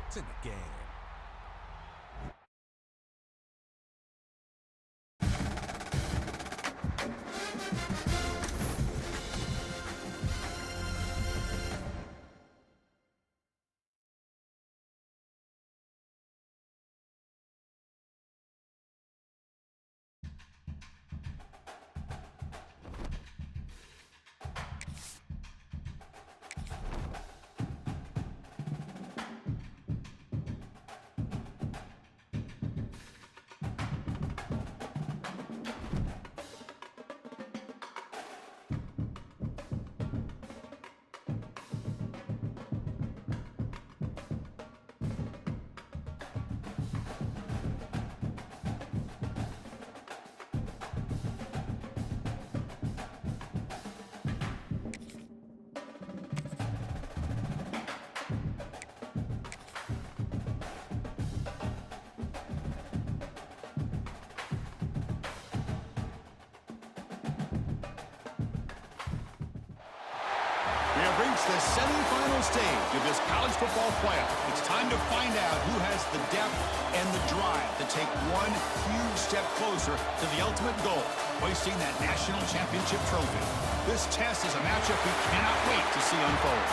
It's in the game. We have reached the semifinal stage of this college football playoff. It's time to find out who has the depth and the drive to take one huge step closer to the ultimate goal, hoisting that national championship trophy. This test is a matchup we cannot wait to see unfold.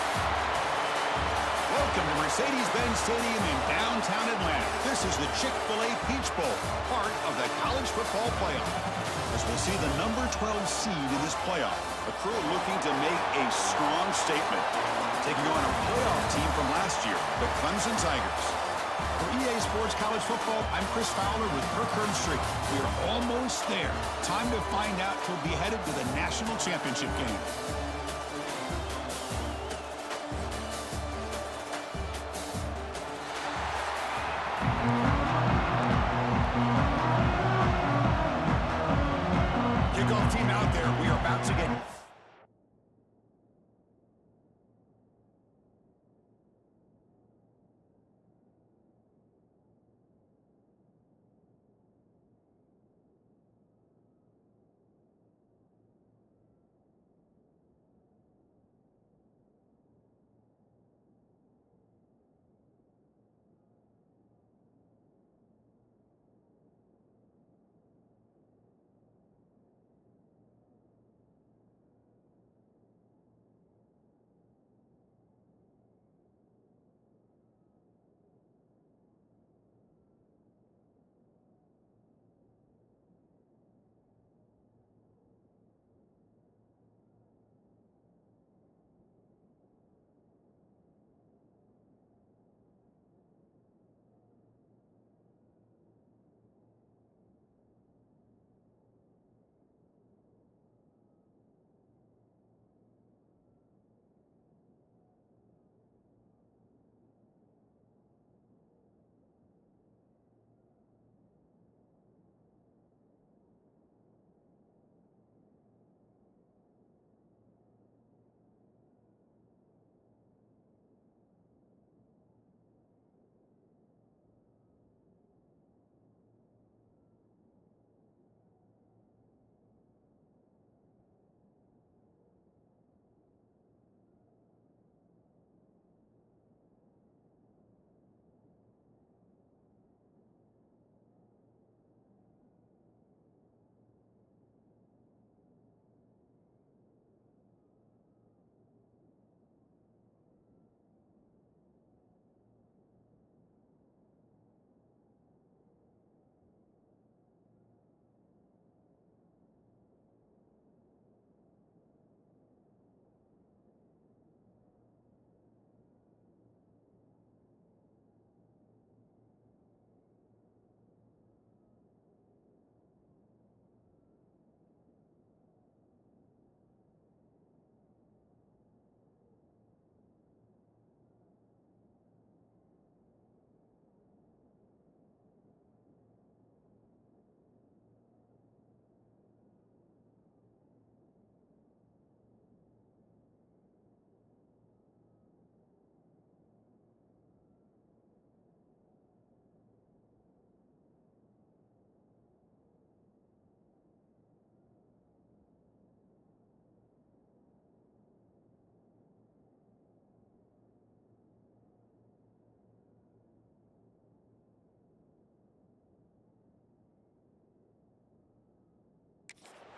Welcome to Mercedes-Benz Stadium in downtown Atlanta. This is the Chick-fil-A Peach Bowl, part of the college football playoff. As we'll see the number 12 seed in this playoff, a crew looking to make a strong statement, taking on a playoff team from last year, the Clemson Tigers. For EA Sports College Football, I'm Chris Fowler with Kirk Herbstreit. We are almost there. Time to find out who'll be headed to the national championship game. Kickoff team out there. We are about to get...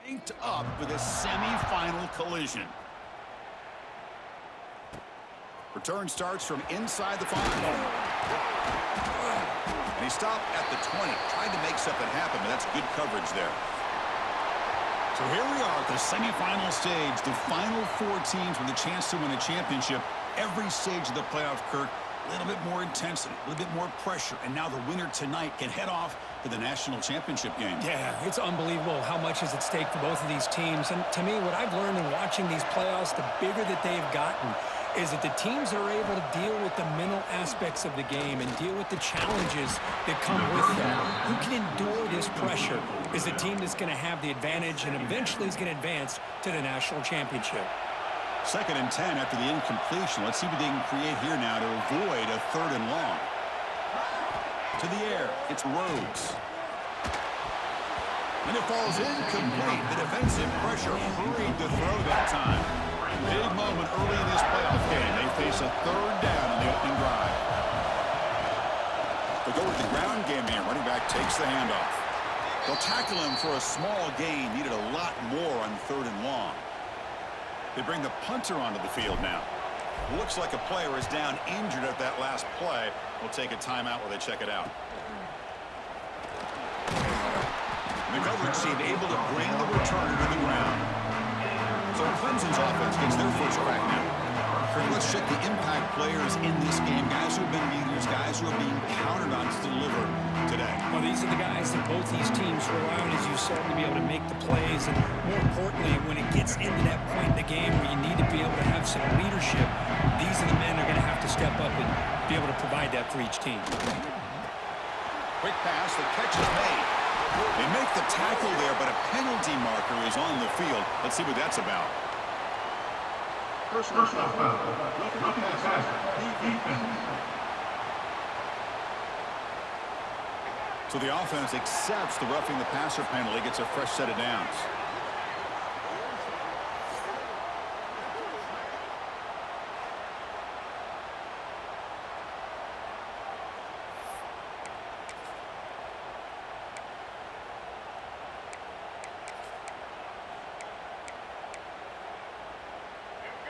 Inked up with a semi-final collision. Return starts from inside the 5. And he stopped at the 20. Tried to make something happen, but that's good coverage there. So here we are at the semifinal stage. The final 4 teams with a chance to win a championship. Every stage of the playoff, Kirk, a little bit more intensity, a little bit more pressure. And now the winner tonight can head off to the national championship game. Yeah, it's unbelievable how much is at stake for both of these teams. And to me, what I've learned in watching these playoffs, the bigger that they've gotten, is that the teams that are able to deal with the mental aspects of the game and deal with the challenges that come with that, who can endure this pressure, is the team that's going to have the advantage and eventually is going to advance to the national championship. 2nd and 10 after the incompletion. Let's see what they can create here now to avoid a 3rd and long. To the air, it's Rhodes. And it falls incomplete. The defensive pressure hurried the throw that time. Big moment early in this playoff game. They face a 3rd down on the opening drive. They go with the ground game here. Running back takes the handoff. They'll tackle him for a small gain. Needed a lot more on 3rd and long. They bring the punter onto the field now. Looks like a player is down injured at that last play. We'll take a timeout while they check it out. The coverage team able to bring the returner to the ground. So Clemson's offense gets their first crack now. Let's check the impact players in this game. Guys who have been leaders, guys who are being counted on to deliver today. Well, these are the guys that both these teams rely on, as you said, to be able to make the plays. And more importantly, when it gets into that point in the game where you need to be able to have some leadership, these are the men that are going to have to step up and be able to provide that for each team. Quick pass, the catch is made. They make the tackle there, but a penalty marker is on the field. Let's see what that's about. Personal foul. Roughing the passer. Defense. So the offense accepts the roughing the passer penalty, gets a fresh set of downs.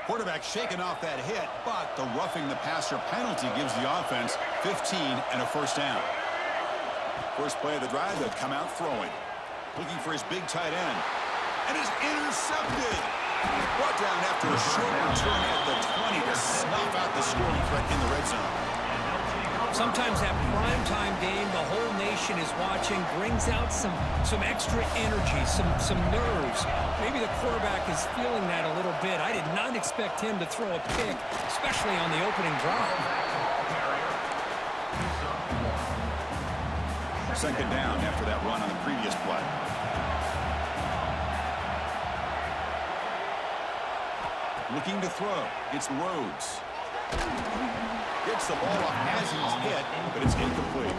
Quarterback shaking off that hit, but the roughing the passer penalty gives the offense 15 and a 1st down. First play of the drive, they'll come out throwing. Looking for his big tight end. And is intercepted. Brought down after a short return at the 20 to snuff out the scoring threat in the red zone. Sometimes that primetime game, the whole nation is watching, brings out some extra energy, some nerves. Maybe the quarterback is feeling that a little bit. I did not expect him to throw a pick, especially on the opening drive. 2nd down after that run on the previous play. Looking to throw. It's Rhodes. Gets the ball off as he's hit, but it's incomplete.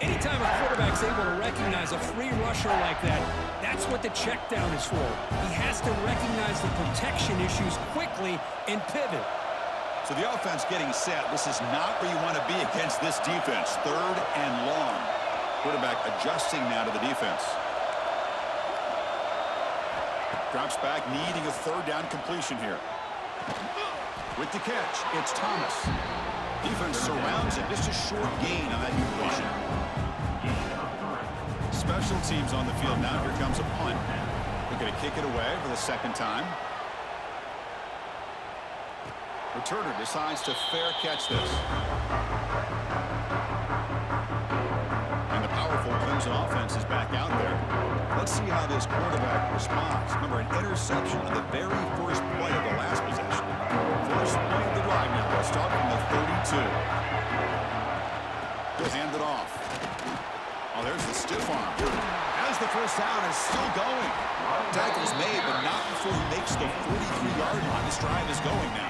Anytime a quarterback's able to recognize a free rusher like that, that's what the check down is for. He has to recognize the protection issues quickly and pivot. So the offense getting set. This is not where you want to be against this defense. 3rd and long. Quarterback adjusting now to the defense. Drops back, needing a 3rd down completion here. With the catch, it's Thomas. Defense surrounds it. Just a short gain on that completion. Special teams on the field now. Here comes a punt. They're going to kick it away for the 2nd time. Returner decides to fair catch this. And the powerful Clemson offense is back out there. Let's see how this quarterback responds. Remember, an interception on the very first play of the last possession. First play of the drive now. They'll start from the 32. He'll hand it off. Oh, there's the stiff arm. As the 1st down is still going. Tackle's made, but not before he makes the 43-yard line. This drive is going now.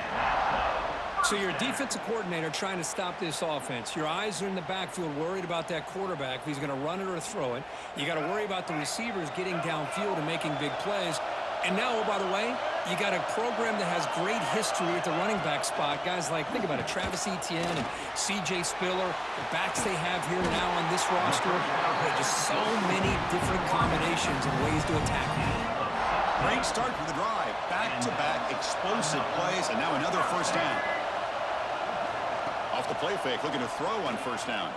So you're a defensive coordinator trying to stop this offense. Your eyes are in the backfield worried about that quarterback, if he's going to run it or throw it. You got to worry about the receivers getting downfield and making big plays. And now, oh, by the way, you got a program that has great history at the running back spot. Guys like, think about it, Travis Etienne and C.J. Spiller, the backs they have here now on this roster. Just so many different combinations and ways to attack him. Great start for the drive. Back-to-back explosive plays, and now another first down. Off the play fake, looking to throw on first down.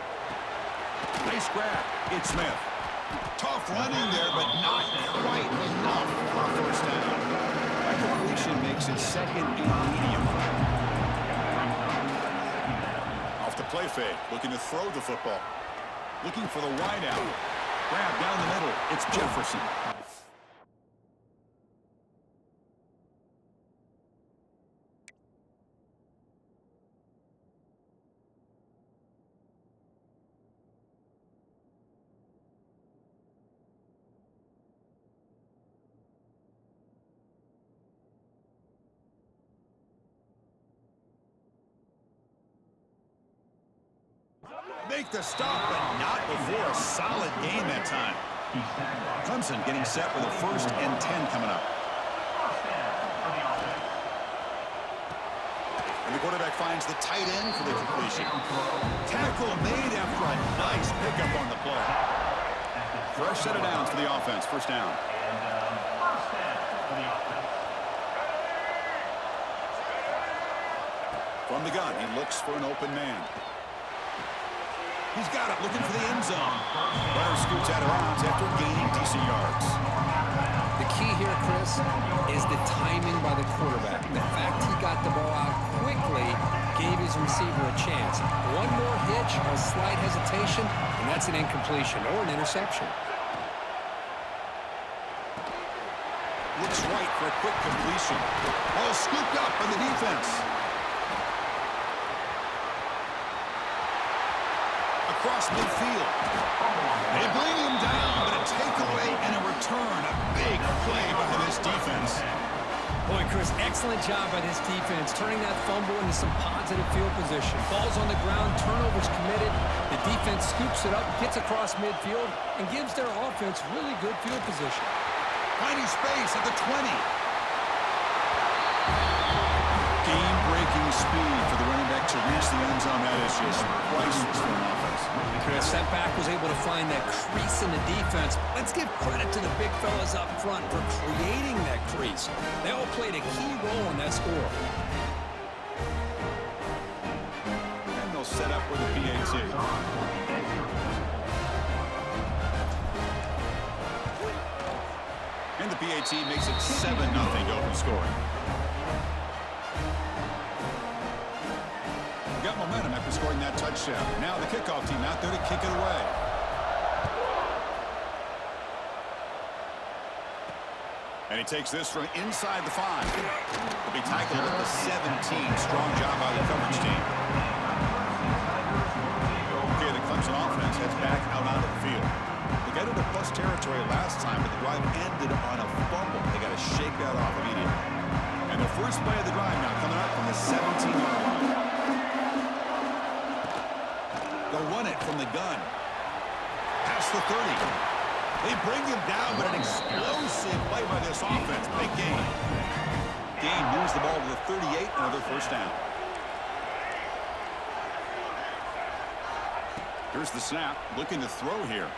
Nice grab. It's Smith. Tough running there, but not quite enough for a first down. That completion makes it second and medium. Off the play fake, looking to throw the football. Looking for the wide out. Grab down the middle. It's Jefferson. Make the stop, but not before a solid game that time. Clemson getting set with a 1st and 10 coming up. And the quarterback finds the tight end for the completion. Tackle made after a nice pickup on the play. Fresh set of downs for the offense. First down. From the gun, he looks for an open man. He's got it, looking for the end zone. Runner scoots out of bounds after gaining decent yards. The key here, Chris, is the timing by the quarterback. The fact he got the ball out quickly gave his receiver a chance. One more hitch, a slight hesitation, and that's an incompletion or an interception. Looks right for a quick completion. Ball scooped up by the defense. Across midfield. They bring him down, but a takeaway and a return. A big play by this defense. Boy, Chris, excellent job by this defense, turning that fumble into some positive field position. Ball's on the ground, turnovers committed. The defense scoops it up, gets across midfield, and gives their offense really good field position. Finding space at the 20. Game-breaking speed for the running back to reach the end zone. That is just priceless for an offense. Chris, that back was able to find that crease in the defense. Let's give credit to the big fellas up front for creating that crease. They all played a key role in that score. And they'll set up with a PAT. And the PAT makes it 7-0 to open scoring. Got momentum after scoring that touchdown. Now the kickoff team out there to kick it away. And he takes this from inside the 5. He'll be tackled at the 17. Strong job by the coverage team. Okay, the Clemson offense heads back out onto the field. They got into plus territory last time, but the drive ended on a fumble. They got to shake that off immediately. And the first play of the drive now coming up from the 17-yard line. They'll run it from the gun. Past the 30. They bring him down, but an explosive play by this offense. Big game. Game moves the ball to the 38, another first down. Here's the snap, looking to throw here.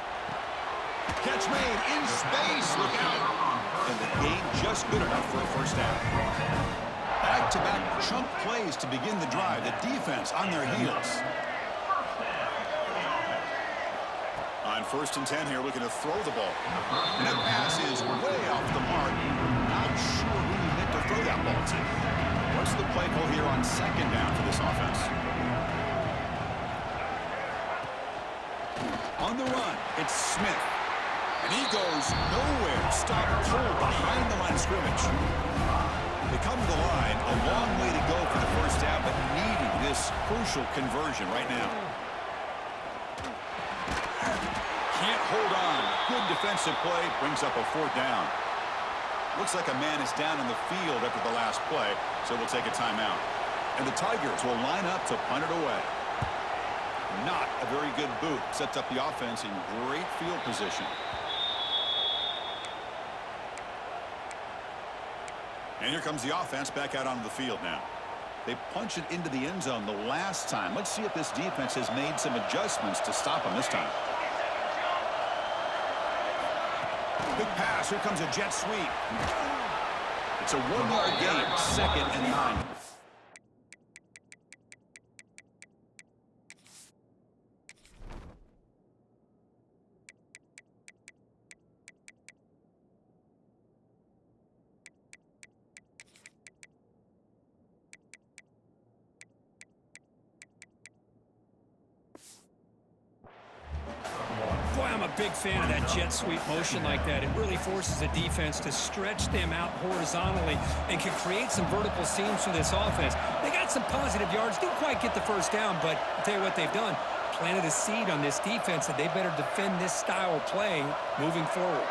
Catch made in space, look out. And the game just good enough for a first down. Back-to-back chunk plays to begin the drive. The defense on their heels. On 1st and 10 here, looking to throw the ball. And that pass is way off the mark. Not sure who he meant to throw that ball to. What's the play call here on 2nd down for this offense? On the run, it's Smith. And he goes nowhere. Stop cold behind the line of scrimmage. They come to the line, a long way to go for the first down, but needing this crucial conversion right now. Can't hold on. Good defensive play. Brings up a 4th down. Looks like a man is down in the field after the last play, so we'll take a timeout. And the Tigers will line up to punt it away. Not a very good boot. Sets up the offense in great field position. And here comes the offense back out onto the field now. They punch it into the end zone the last time. Let's see if this defense has made some adjustments to stop them this time. Big pass. Here comes a jet sweep. It's a 1-yard gain, 2nd and 9. Boy, I'm a big fan of that jet sweep motion like that. It really forces the defense to stretch them out horizontally and can create some vertical seams for this offense. They got some positive yards, didn't quite get the first down, but I'll tell you what they've done. Planted a seed on this defense that they better defend this style of play moving forward.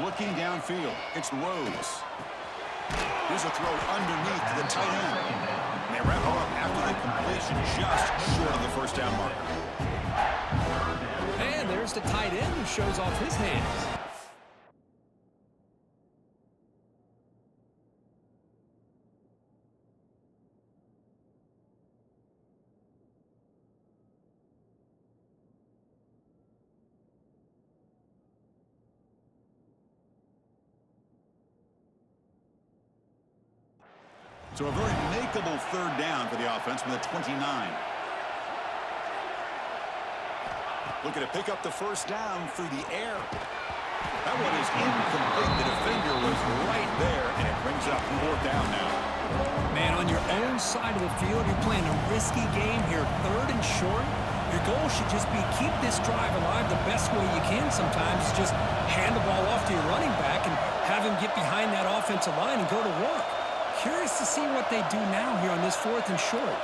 Looking downfield, it's Rose. Here's a throw underneath to the tight end. And they wrap up after the completion just short of the first down marker. And there's the tight end who shows off his hands. So a very makeable 3rd down for the offense from the 29. Looking to pick up the first down through the air. That one is incomplete. The defender was right there, and it brings up 4th down now. Man, on your own side of the field, you're playing a risky game here, 3rd and short. Your goal should just be keep this drive alive the best way you can sometimes. Just hand the ball off to your running back and have him get behind that offensive line and go to work. Curious to see what they do now here on this 4th and short.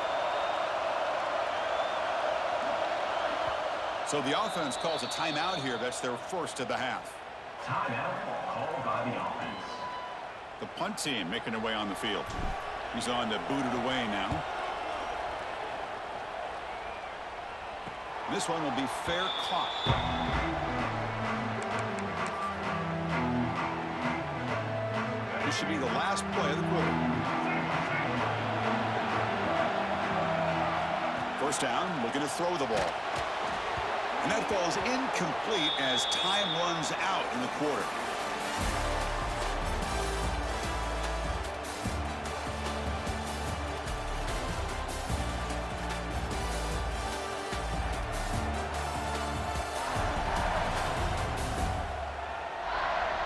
So the offense calls a timeout here. That's their first of the half. Timeout called by the offense. The punt team making their way on the field. He's on to boot it away now. This one will be fair caught. This should be the last play of the quarter. First down, looking to throw the ball. And that ball is incomplete as time runs out in the quarter.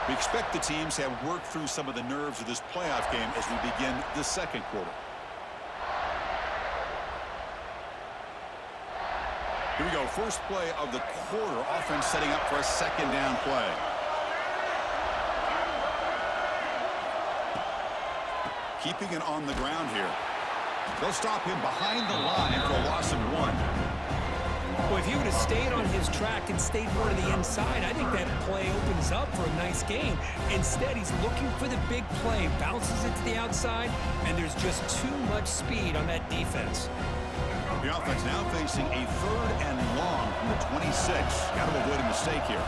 We expect the teams to have worked through some of the nerves of this playoff game as we begin the 2nd quarter. Here we go, first play of the quarter. Offense setting up for a 2nd down play. Keeping it on the ground here. They'll stop him behind the line for a loss of 1. Well, if he would have stayed on his track and stayed more to the inside, I think that play opens up for a nice gain. Instead, he's looking for the big play, bounces it to the outside, and there's just too much speed on that defense. The offense now facing a 3rd and long from the 26. Got to avoid a mistake here.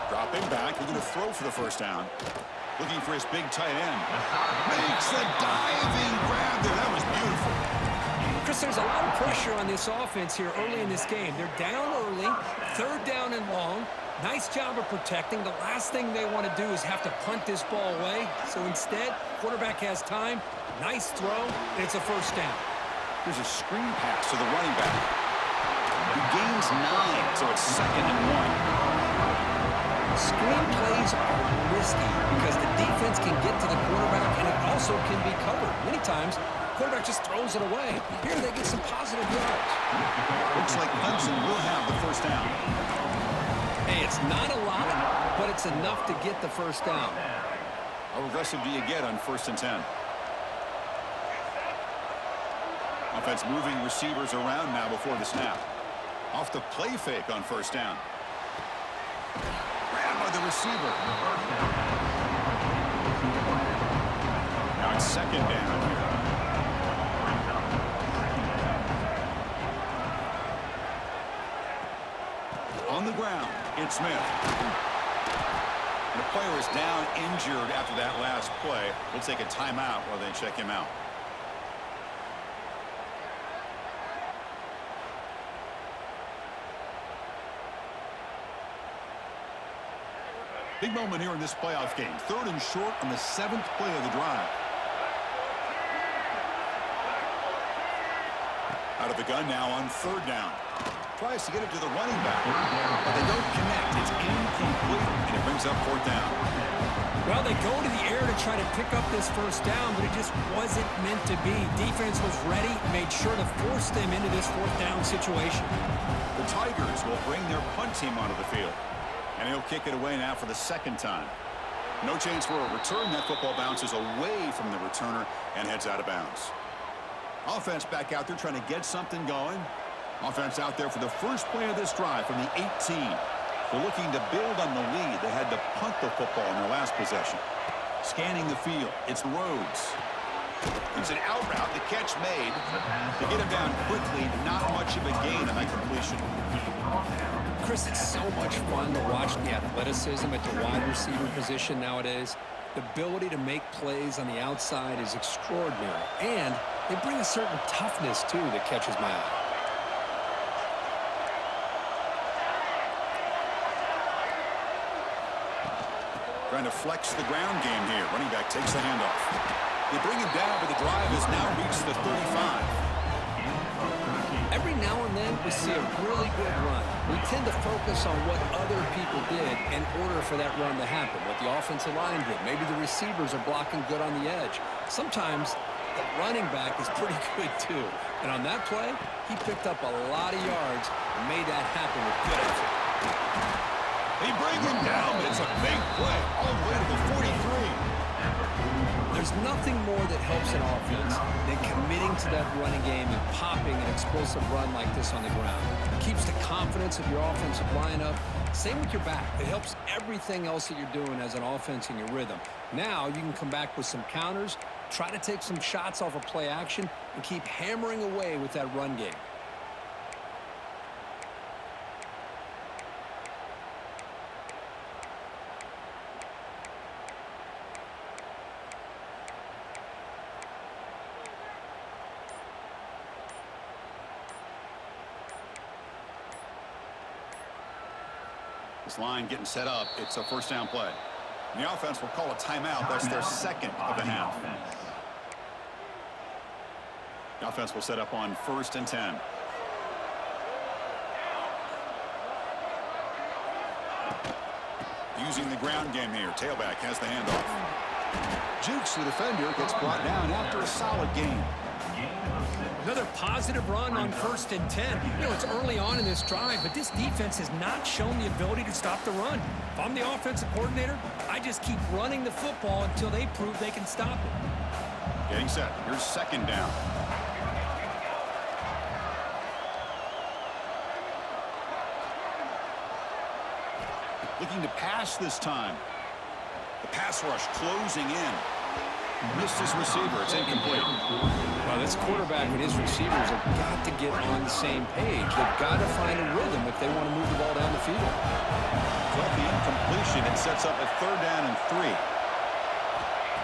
Dropping back, looking to throw for the first down. Looking for his big tight end. Makes a diving grab there. That was beautiful. Chris, there's a lot of pressure on this offense here early in this game. They're down early, 3rd down and long. Nice job of protecting. The last thing they want to do is have to punt this ball away. So instead, quarterback has time. Nice throw, and it's a first down. Here's a screen pass to the running back. He gains 9, so it's 2nd and 1. Screen plays are risky because the defense can get to the quarterback, and it also can be covered. Many times, quarterback just throws it away. Here they get some positive yards. Looks like Clemson will have the first down. Hey, it's not a lot, but it's enough to get the first down. How aggressive do you get on 1st and 10? Offense moving receivers around now before the snap. Off the play fake on first down. Grabbed by the receiver. Now it's 2nd down here. On the ground, it's Smith. The player is down injured after that last play. We'll take a timeout while they check him out. Big moment here in this playoff game. 3rd and short on the 7th play of the drive. Out of the gun now on 3rd down. Tries to get it to the running back, but they don't connect. It's incomplete, and it brings up 4th down. Well, they go to the air to try to pick up this 1st down, but it just wasn't meant to be. Defense was ready, made sure to force them into this 4th down situation. The Tigers will bring their punt team onto the field. And he'll kick it away now for the 2nd time. No chance for a return. That football bounces away from the returner and heads out of bounds. Offense back out there trying to get something going. Offense out there for the first play of this drive from the 18. They're looking to build on the lead. They had to punt the football in their last possession. Scanning the field. It's Rhodes. It's an out route. The catch made. To get him down quickly, not much of a gain on that completion. Chris, it's so much fun to watch the athleticism at the wide receiver position nowadays. The ability to make plays on the outside is extraordinary. And they bring a certain toughness, too, that catches my eye. Trying to flex the ground game here. Running back takes the handoff. They bring him down, but the drive has now reached the 35. Every now and then we see a really good run. We tend to focus on what other people did in order for that run to happen, what the offensive line did. Maybe the receivers are blocking good on the edge. Sometimes the running back is pretty good too. And on that play, he picked up a lot of yards and made that happen with good effort. They bring him down, but it's a big play all the way to the 43. There's nothing more that helps an offense than committing to that running game and popping an explosive run like this on the ground. It keeps the confidence of your offensive lineup. Same with your back. It helps everything else that you're doing as an offense in your rhythm. Now you can come back with some counters, try to take some shots off of play action, and keep hammering away with that run game. This line getting set up. It's a 1st down play. And the offense will call a timeout. That's their 2nd of the half. The offense will set up on 1st and 10. Using the ground game here. Tailback has the handoff. Jukes the defender, gets brought down after a solid game. Another positive run on 1st and 10. You know, it's early on in this drive, but this defense has not shown the ability to stop the run. If I'm the offensive coordinator, I just keep running the football until they prove they can stop it. Getting set. Here's 2nd down. Looking to pass this time. The pass rush closing in. Missed his receiver. It's incomplete. Well, this quarterback and his receivers have got to get on the same page. They've got to find a rhythm if they want to move the ball down the field. Well, the incompletion, it sets up a 3rd down and 3.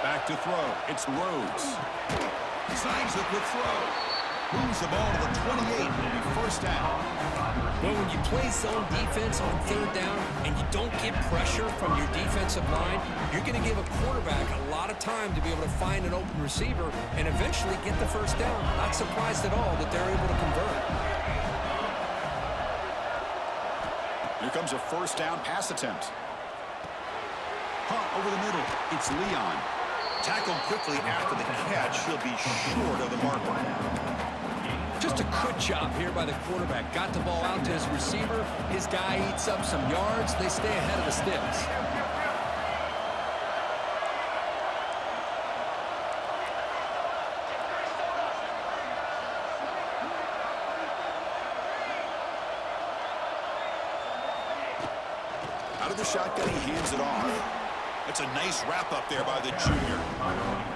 Back to throw. It's Rhodes. Signs the quick throw. Moves the ball to the 28. It'll be 1st down. Well, when you play zone defense on 3rd down and you don't get pressure from your defensive line, you're going to give a quarterback a lot of time to be able to find an open receiver and eventually get the 1st down. Not surprised at all that they're able to convert. Here comes a 1st down pass attempt. Punt over the middle. It's Leon. Tackled quickly after the catch. He'll be short of the marker. Just a good job here by the quarterback. Got the ball out to his receiver. His guy eats up some yards. They stay ahead of the sticks. Out of the shotgun, he hands it off. It's a nice wrap-up there by the junior.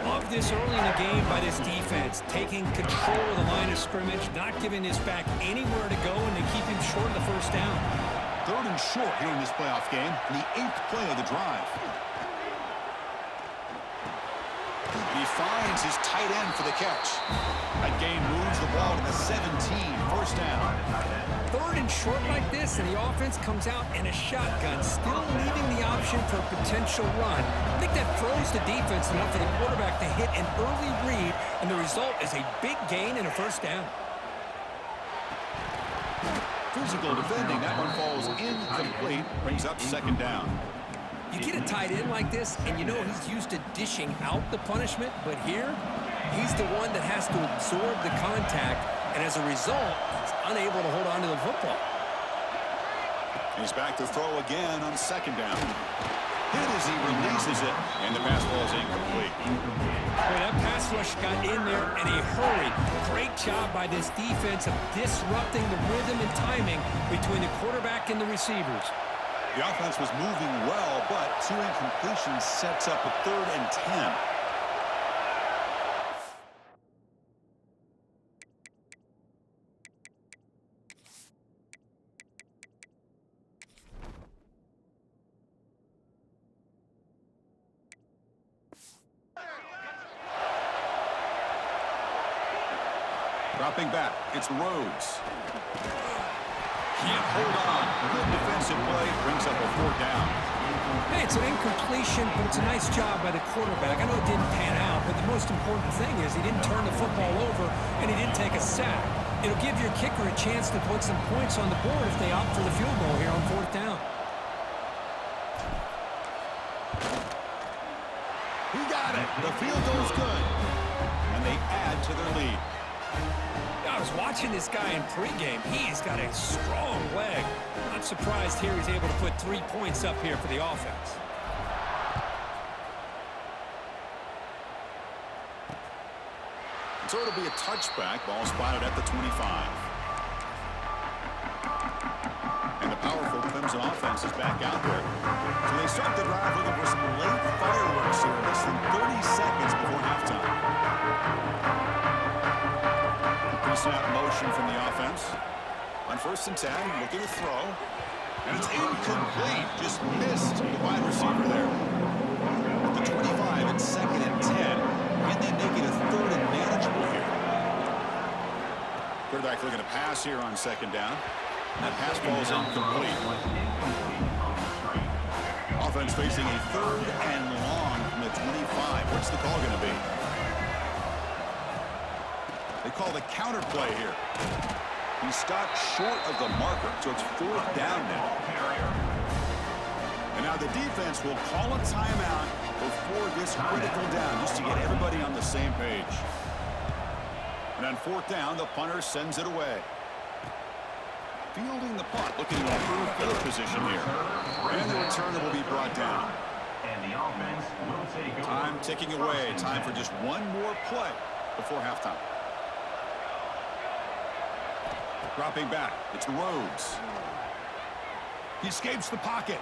Love this early in the game by this defense, taking control of the line of scrimmage, not giving this back anywhere to go, and they keep him short of the 1st down. 3rd and short here in this playoff game, the 8th play of the drive. And he finds his tight end for the catch. That gain moves the ball to the 17, 1st down. 3rd and short like this, and the offense comes out in a shotgun, still leaving the option for a potential run. I think that throws the defense enough for the quarterback to hit an early read, and the result is a big gain and a 1st down. Physical defending, that one falls incomplete, brings up 2nd down. You get a tight end like this, and you know he's used to dishing out the punishment, but here, he's the one that has to absorb the contact, and as a result, he's unable to hold on to the football. He's back to throw again on 2nd down. Hit as he releases it, and the pass ball is incomplete. Boy, that pass rush got in there in a hurry. Great job by this defense of disrupting the rhythm and timing between the quarterback and the receivers. The offense was moving well, but 2 incompletions sets up a 3rd and 10. Dropping back, it's Rhodes. Can't hold on. Good defensive play, brings up a 4th down. Hey, it's an incompletion, but it's a nice job by the quarterback. I know it didn't pan out, but the most important thing is he didn't turn the football over, and he didn't take a sack. It'll give your kicker a chance to put some points on the board if they opt for the field goal here on 4th down. He got it. The field goal's good. And they add to their lead. I was watching this guy in pregame. He's got a strong leg. Not surprised here he's able to put 3 points up here for the offense. So it'll be a touchback. Ball spotted at the 25. And the powerful Clemson offense is back out there. So they start the drive looking for some late fireworks here. Less than 30 seconds before halftime. Pre-snap motion from the offense. On 1st and 10, looking to throw. And it's incomplete. Just missed the wide receiver there. At the 25 and 2nd and 10. And they make it a 3rd and manageable here. Quarterback looking to pass here on 2nd down. That pass ball is incomplete. Offense facing a 3rd and long from the 25. What's the call going to be? They call the counter play here. He stopped short of the marker, so it's 4th down now. And now the defense will call a timeout before this critical down, just to get everybody on the same page. And on 4th down, the punter sends it away. Fielding the punt, looking to improve field position here. And the returner will be brought down. Time ticking away. Time for just one more play before halftime. Dropping back, it's Rhodes. He escapes the pocket.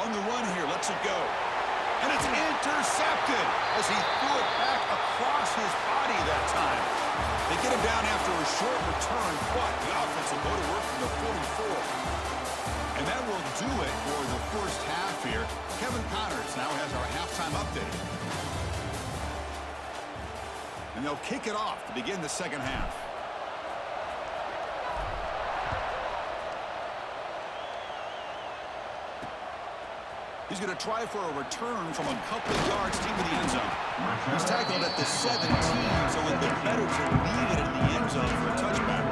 On the run here, lets it go. And it's intercepted as he threw it back across his body that time. They get him down after a short return, but the offense will go to work from the 44. And that will do it for the 1st half here. Kevin Connors now has our halftime update. And they'll kick it off to begin the 2nd half. He's going to try for a return from a couple of yards deep in the end zone. He's tackled at the 17, so it would be better to leave it in the end zone for a touchback.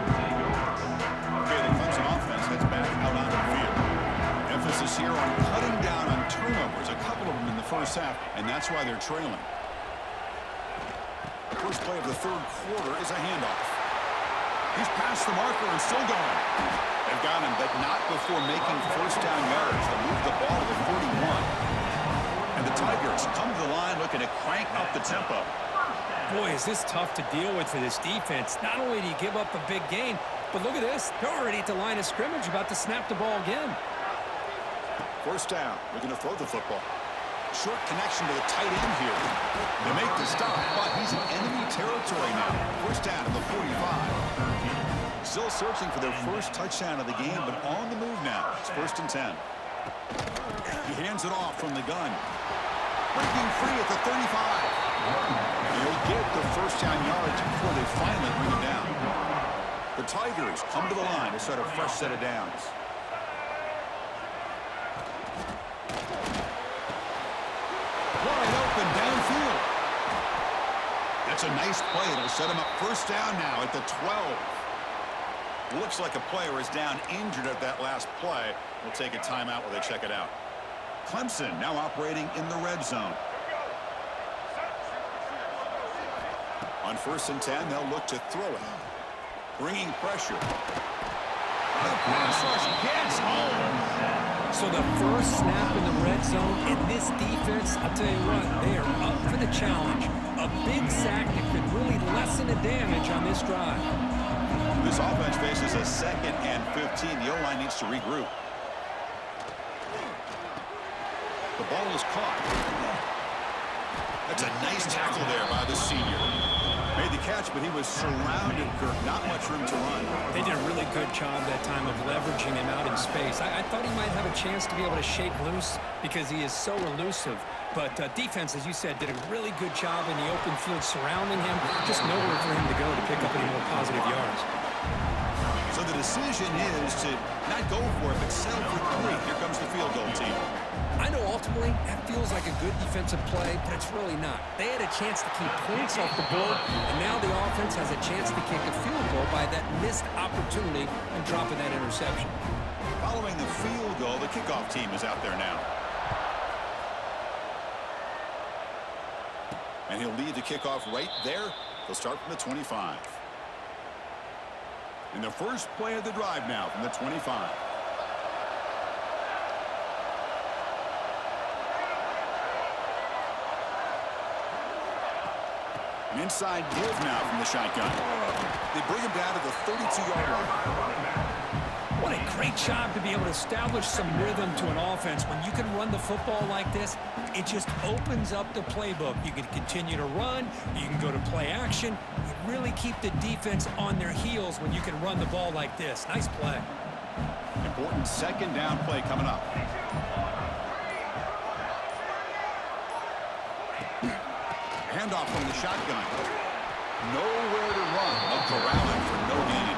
Okay, the Clemson offense heads back out on the field. Emphasis here on cutting down on turnovers, a couple of them in the 1st half, and that's why they're trailing. The first play of the 3rd quarter is a handoff. He's past the marker and still going. They've got him, but not before making 1st down yards. They move the ball to the 41. And the Tigers come to the line looking to crank up the tempo. Boy, is this tough to deal with for this defense. Not only do you give up a big gain, but look at this. They're already at the line of scrimmage, about to snap the ball again. 1st down. Looking to throw the football. Short connection to the tight end here. They make the stop, but he's in enemy territory now. 1st down to the 45. Still searching for their first touchdown of the game, but on the move now. It's 1st and 10. He hands it off from the gun. Breaking free at the 35. They'll get the first down yards before they finally bring him down. The Tigers come to the line to start a fresh set of downs. Wide open downfield. That's a nice play. It'll set him up first down now at the 12. Looks like a player is down injured at that last play. We'll take a timeout while they check it out. Clemson now operating in the red zone. On 1st and 10, they'll look to throw it. Bringing pressure. The pass rush gets home. So the first snap in the red zone, and this defense, I'll tell you what, they are up for the challenge. A big sack that could really lessen the damage on this drive. This offense faces a 2nd and 15. The O-line needs to regroup. The ball is caught. That's a nice tackle there by the senior. Made the catch, but he was surrounded, Kirk. Not much room to run. They did a really good job that time of leveraging him out in space. I thought he might have a chance to be able to shake loose because he is so elusive. But defense, as you said, did a really good job in the open field surrounding him. Just nowhere for him to go to pick up any more positive yards. So the decision is to not go for it, but settle for 3. Here comes the field goal team. I know ultimately that feels like a good defensive play, but it's really not. They had a chance to keep points off the board, and now the offense has a chance to kick a field goal by that missed opportunity and dropping that interception. Following the field goal, the kickoff team is out there now. And he'll lead the kickoff right there. They'll start from the 25. And the first play of the drive now from the 25. An inside give now from the shotgun. They bring him down to the 32-yard line. What a great job to be able to establish some rhythm to an offense. When you can run the football like this, it just opens up the playbook. You can continue to run. You can go to play action. You really keep the defense on their heels when you can run the ball like this. Nice play. Important 2nd down play coming up. Handoff from the shotgun. Nowhere to run. They'll corral him for no gain.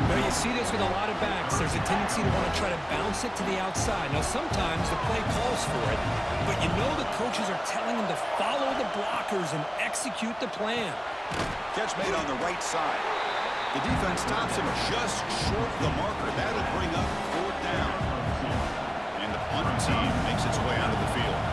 Well, you see this with a lot of backs. There's a tendency to want to try to bounce it to the outside. Now, sometimes the play calls for it, but you know the coaches are telling them to follow the blockers and execute the plan. Catch made on the right side. The defense stops him just short of the marker. That'll bring up 4th down. And the punt team makes its way onto the field.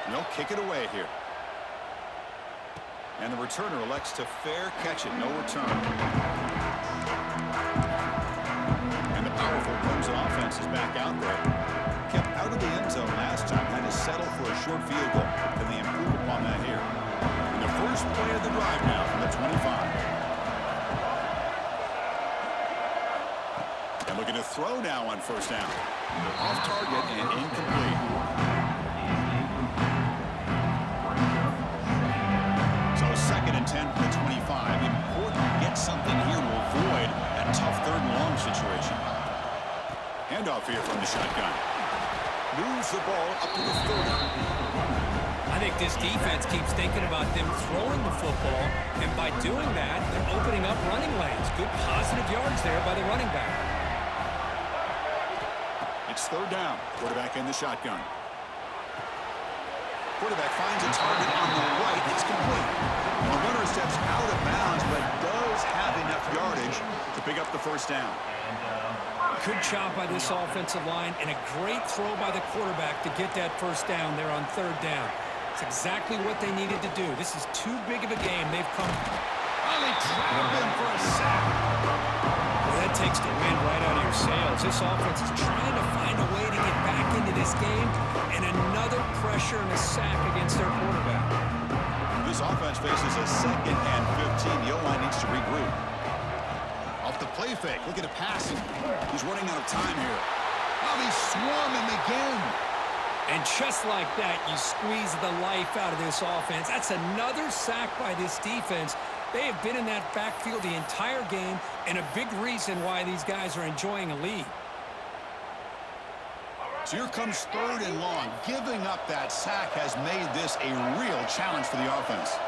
And they'll kick it away here. And the returner elects to fair catch it. No return. And the powerful Clemson offense is back out there. Kept out of the end zone last time. Had to settle for a short field goal. Can they improve upon that here? And the first play of the drive now from the 25. And looking to throw now on 1st down. Off target and incomplete. So 2nd and 10 from the 25. Important to get something here to avoid that tough 3rd and long situation. Handoff here from the shotgun. Moves the ball up to the 30. I think this defense keeps thinking about them throwing the football, and by doing that, they're opening up running lanes. Good positive yards there by the running back. It's 3rd down. Quarterback in the shotgun. Quarterback finds a target on the right. It's complete. And the runner steps out of bounds, but does have enough yardage to pick up the 1st down. Good job by this offensive line, and a great throw by the quarterback to get that 1st down there on 3rd down. It's exactly what they needed to do. This is too big of a game. They've come. Oh, they trap him for a sack. takes the wind right out of your sails. This offense is trying to find a way to get back into this game, and another pressure and a sack against their quarterback. This offense faces a 2nd and 15. The O-line needs to regroup. Off the play fake. Look at the passing. He's running out of time here. Oh, they swarm him again. And just like that, you squeeze the life out of this offense. That's another sack by this defense. They have been in that backfield the entire game, and a big reason why these guys are enjoying a lead. So here comes 3rd and long. Giving up that sack has made this a real challenge for the offense.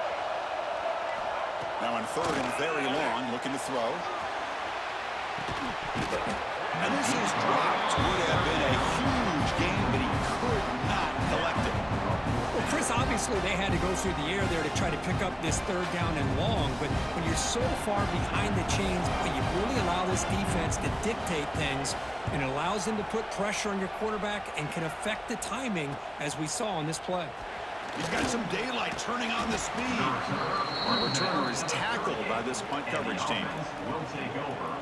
Now on 3rd and very long, looking to throw. And this is dropped. Would have been a huge game, but he could not collect it. Well, Chris, obviously they had to go through the air there to try to pick up this 3rd down and long, but when you're so far behind the chains, you really allow this defense to dictate things, and it allows them to put pressure on your quarterback and can affect the timing, as we saw on this play. He's got some daylight turning on the speed. Our returner is tackled by this punt coverage team. Will take over.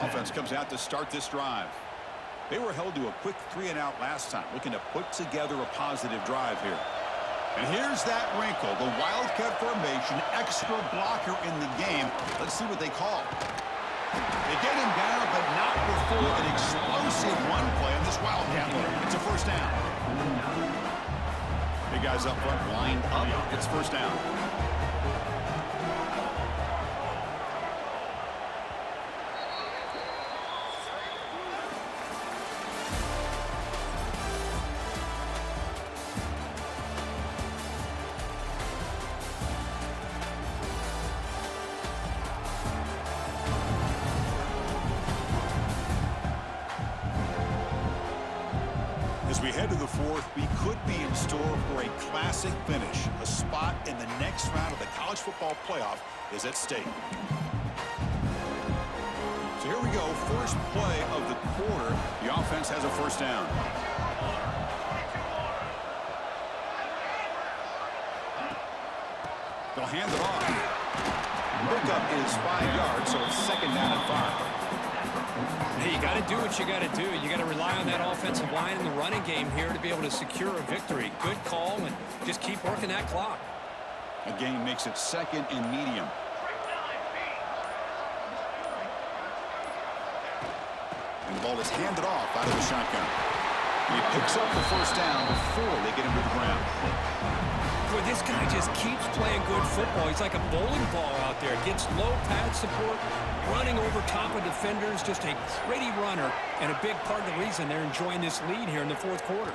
Offense comes out to start this drive. They were held to a quick 3-and-out last time, looking to put together a positive drive here. And here's that wrinkle, the Wildcat formation, extra blocker in the game. Let's see what they call. They get him down, but not before an explosive run play on this Wildcat look. It's a 1st down. Big guys up front, lined up. It's 1st down. As we head to the 4th, we could be in store for a classic finish. A spot in the next round of the college football playoff is at stake. So here we go, first play of the quarter. The offense has a 1st down. They'll hand it off. Pickup is 5 yards, so it's 2nd down and 5. Hey, you got to do what you got to do. You got to rely on that offensive line in the running game here to be able to secure a victory. Good call, and just keep working that clock. A gain makes it 2nd and medium. And the ball is handed off out of the shotgun. He picks up the 1st down before they get him to the ground. Boy, this guy just keeps playing good football. He's like a bowling ball out there. Gets low pad support, running over top of defenders. Just a pretty runner, and a big part of the reason they're enjoying this lead here in the 4th quarter.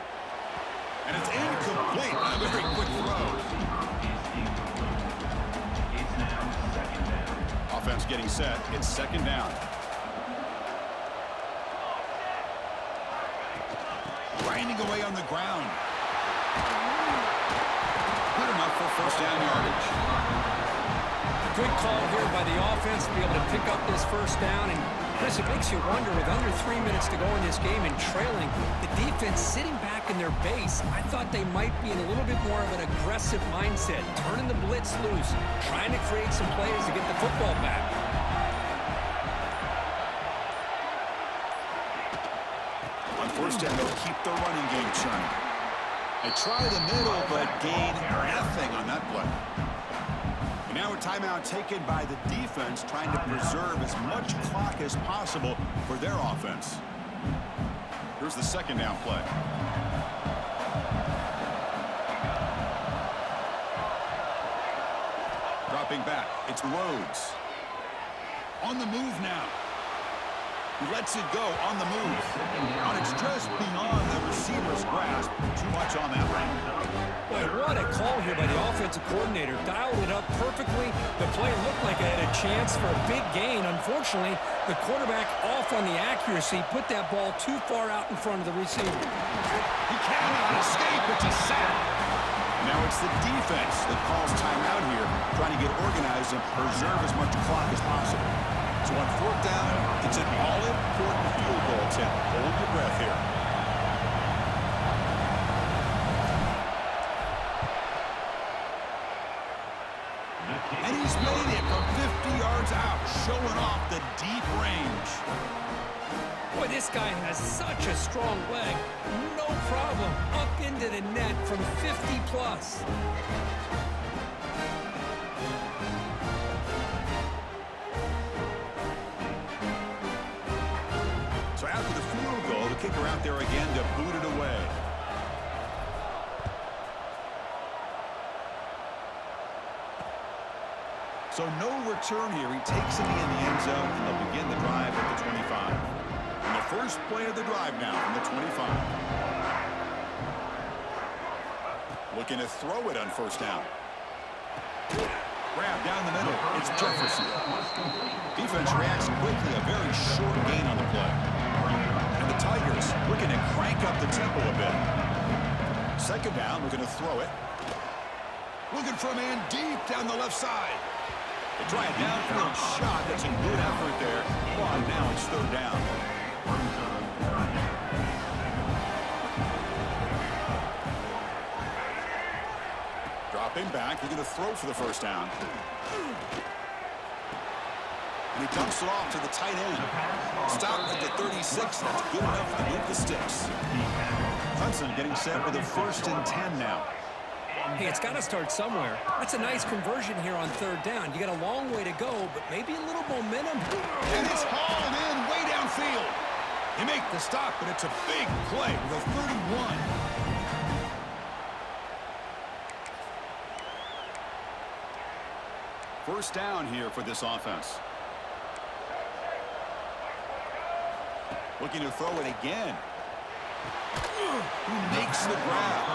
And it's incomplete on a very quick throw. Offense getting set. It's 2nd down. Grinding away on the ground. Put him up for 1st down yardage. Good call here by the offense to be able to pick up this 1st down. And Chris, it makes you wonder, with under 3 minutes to go in this game and trailing, the defense sitting back in their base, I thought they might be in a little bit more of an aggressive mindset, turning the blitz loose, trying to create some plays to get the football back. On 1st down, they'll keep the running game churning. They try the middle, but gain nothing on that play. And now a timeout taken by the defense, trying to preserve as much clock as possible for their offense. Here's the 2nd down play. Dropping back, it's Rhodes. On the move now. He lets it go on the move. And it's just beyond the receiver's grasp. Too much on that one. Boy, what a call here by the offensive coordinator. Dialed it up perfectly. The play looked like it had a chance for a big gain. Unfortunately, the quarterback off on the accuracy, put that ball too far out in front of the receiver. He cannot escape. It's a sack. Now it's the defense that calls timeout here, trying to get organized and preserve as much clock as possible. So on 4th down, it's an all-important field goal attempt. Hold your breath here. And he's made it from 50 yards out, showing off the deep range. Boy, this guy has such a strong leg. No problem. Up into the net from 50 plus. So after the field goal, the kicker out there again to boot it away. So no return here. He takes it in the end zone, and they'll begin the drive at the 25. And the first play of the drive now from the 25. Looking to throw it on first down. Grab down the middle. It's Jefferson. Defense reacts quickly. A very short gain on the play. And the Tigers looking to crank up the tempo a bit. Second down, we're going to throw it. Looking for a man deep down the left side. They try a downfield shot. That's a good effort there. But now it's third down. Dropping back. They're going to throw for the first down. And he dumps it off to the tight end. Stopped at the 36. That's good enough to move the sticks. Hudson getting set with a 1st and 10 now. Hey, it's got to start somewhere. That's a nice conversion here on third down. You got a long way to go, but maybe a little momentum. And it's hauled in way downfield. They make the stop, but it's a big play with a 31. First down here for this offense. Looking to throw it again. Who makes the grab?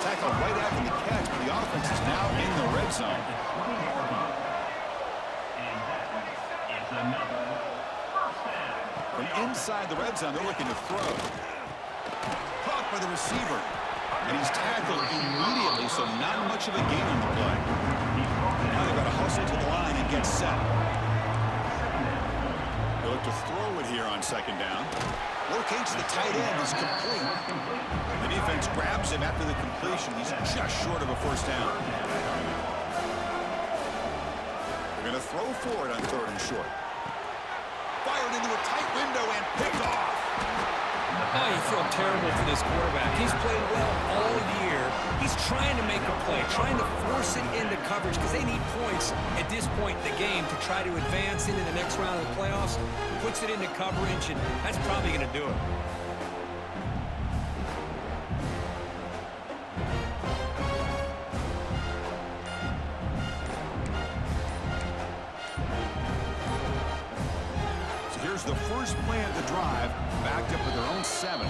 Tackle right after the catch, but the offense is now in the red zone. From inside the red zone, they're looking to throw. Caught by the receiver. And he's tackled immediately, so not much of a gain on the play. Now they've got to hustle to the line and get set. They look to throw it here on second down. Locates the tight end. Is complete. The defense grabs him after the completion. He's just short of a first down. They're going to throw for it on third and short. Fired into a tight window and picked off. Oh, you feel terrible for this quarterback. He's played well all year. He's trying to make a play, trying to force it into coverage because they need points at this point in the game to try to advance into the next round of the playoffs. Puts it into coverage, and that's probably going to do it. So here's the first play of the drive, backed up with their own 7.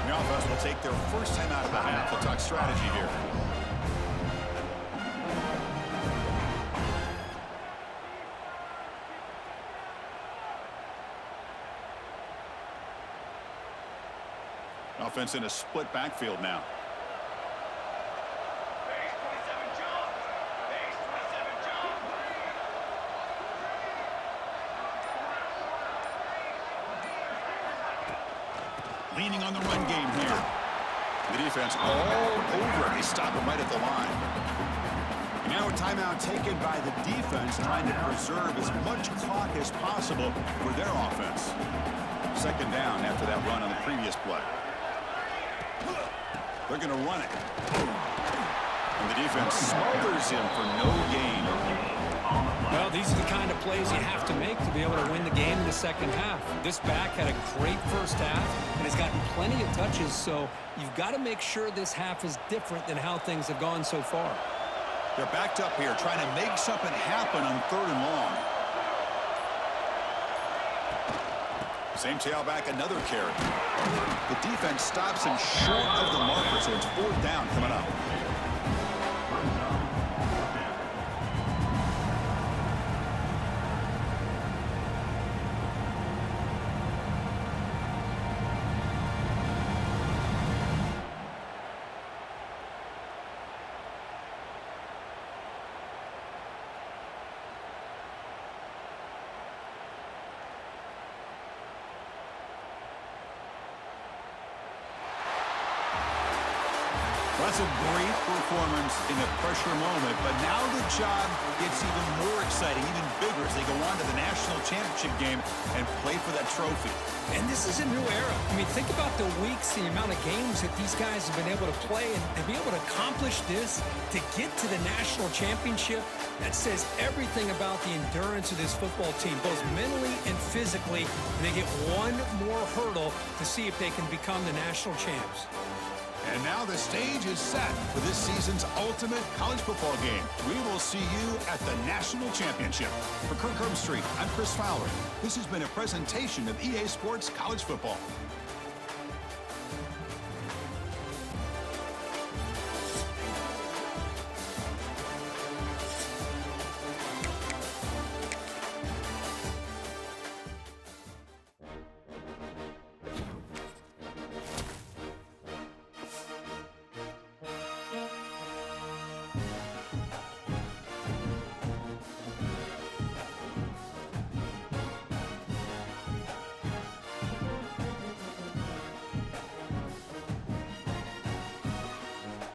The offense will take their first time out of the half. They'll talk strategy here. Offense in a split backfield now. Leaning on the run game here. The defense all over it. They stop him right at the line. Now a timeout taken by the defense, trying to preserve as much clock as possible for their offense. Second down after that run on the previous play. They're going to run it. And the defense smothers him for no gain. Well, these are the kind of plays you have to make to be able to win the game in the second half. This back had a great first half and has gotten plenty of touches, so you've got to make sure this half is different than how things have gone so far. They're backed up here, trying to make something happen on third and long. Same tailback, another carry. The defense stops him short of the marker, so it's fourth down coming up. That's a great performance in a pressure moment, but now the job gets even more exciting, even bigger as they go on to the national championship game and play for that trophy. And this is a new era. I mean, think about the weeks, the amount of games that these guys have been able to play, and to be able to accomplish this, to get to the national championship, that says everything about the endurance of this football team, both mentally and physically. And they get one more hurdle to see if they can become the national champs. And now the stage is set for this season's ultimate college football game. We will see you at the national championship. For Kirk Herbstreit, I'm Chris Fowler. This has been a presentation of EA Sports College Football.